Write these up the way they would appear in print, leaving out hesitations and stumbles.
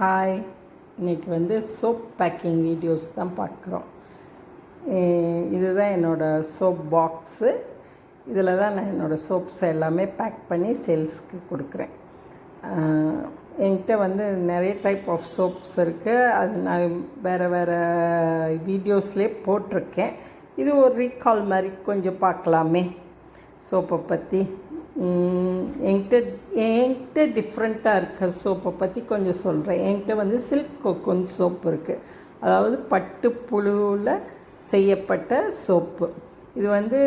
Hi, இன்றைக்கி soap packing videos தான் பார்க்குறோம். இதுதான் என்னோடய சோப் பாக்ஸு. இதில் தான் நான் என்னோடய சோப்ஸ் எல்லாமே பேக் பண்ணி சேல்ஸ்க்கு கொடுக்குறேன். என்கிட்ட நிறைய டைப் ஆஃப் சோப்ஸ் இருக்குது. அது நான் வேறு வீடியோஸ்லேயே போட்டிருக்கேன். இது ஒரு ரீகால் மாதிரி கொஞ்சம் பார்க்கலாமே சோப்பை பற்றி. என்கிட்ட டிஃப்ரெண்ட்டாக இருக்க சோப்பை பற்றி கொஞ்சம் சொல்கிறேன். என்கிட்ட சில்க் கோகோன் சோப் இருக்குது. அதாவது பட்டுப்புழுவில் செய்யப்பட்ட சோப்பு. இது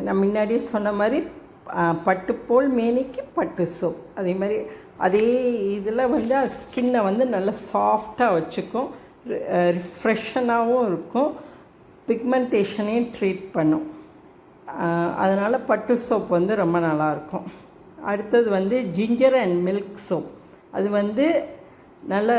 நான் முன்னாடியே சொன்ன மாதிரி பட்டுப்போல் மேனிக்கு பட்டு சோப். அதே மாதிரி அதே இதில் ஸ்கின்னை நல்லா சாஃப்டாக வச்சுக்கும், ரிஃப்ரெஷனாகவும் இருக்கும், பிக்மெண்டேஷனையும் ட்ரீட் பண்ணும். அதனால் பட்டு சோப் ரொம்ப நல்லாயிருக்கும். அடுத்தது ஜிஞ்சர் அண்ட் மில்க் சோப். அது நல்ல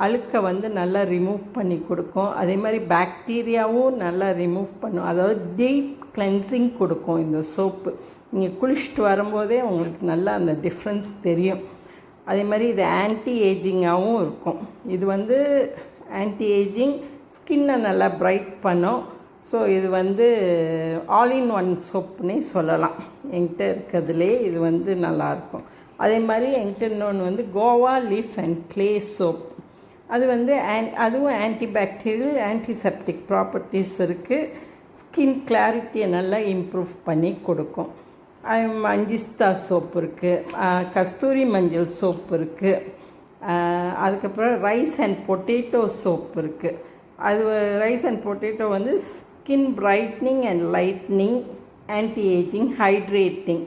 அழுக்கை நல்லா ரிமூவ் பண்ணி கொடுக்கும். அதே மாதிரி பாக்டீரியாவும் நல்லா ரிமூவ் பண்ணும். அதாவது டீப் கிளென்சிங் கொடுக்கும் இந்த சோப்பு. நீங்கள் குளிச்சுட்டு வரும்போதே உங்களுக்கு நல்லா அந்த டிஃப்ரென்ஸ் தெரியும். அதே மாதிரி இது ஆன்டி ஏஜிங்காகவும் இருக்கும். இது ஆன்டி ஏஜிங், ஸ்கின்னை நல்லா பிரைட் பண்ணும். ஸோ இது ஆல் இன் ஒன் சோப்புன்னே சொல்லலாம். என்கிட்ட இருக்கிறதுலே இது நல்லாயிருக்கும். அதே மாதிரி என்கிட்ட இன்னொன்று Goa leaf and clay soap. அது அதுவும் ஆன்டிபாக்டீரியல், ஆன்டிசெப்டிக் ப்ராப்பர்ட்டிஸ் இருக்குது. ஸ்கின் கிளாரிட்டியை நல்லா இம்ப்ரூவ் பண்ணி கொடுக்கும். மஞ்சிஸ்தா சோப் இருக்குது, கஸ்தூரி மஞ்சள் சோப் இருக்குது. அதுக்கப்புறம் ரைஸ் அண்ட் பொட்டேட்டோ சோப் இருக்குது. அது rice and potato skin brightening and lightning, anti ageing, hydrating,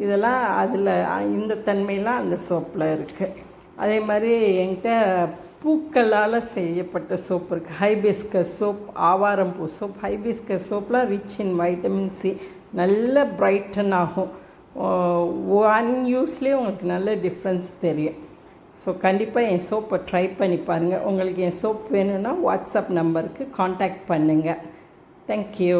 இதெல்லாம் அதில் இந்த தன்மையெல்லாம் அந்த சோப்பில் இருக்குது. அதே மாதிரி என்கிட்ட பூக்களால் செய்யப்பட்ட சோப் இருக்குது. ஹைபிஸ்கஸ் சோப், ஆவாரம்பூ சோப். ஹைபிஸ்கஸ் சோப்லாம் ரிச் இன் வைட்டமின் சி, நல்ல பிரைட்டன் ஆகும். ஒன் யூஸ்லேயே உங்களுக்கு நல்ல டிஃப்ரென்ஸ் தெரியும். ஸோ கண்டிப்பாக என் சோப்பை ட்ரை பண்ணி பாருங்கள். உங்களுக்கு என் சோப் வேணும்னா வாட்ஸ்அப் நம்பருக்கு காண்டாக்ட் பண்ணுங்கள். Thank you.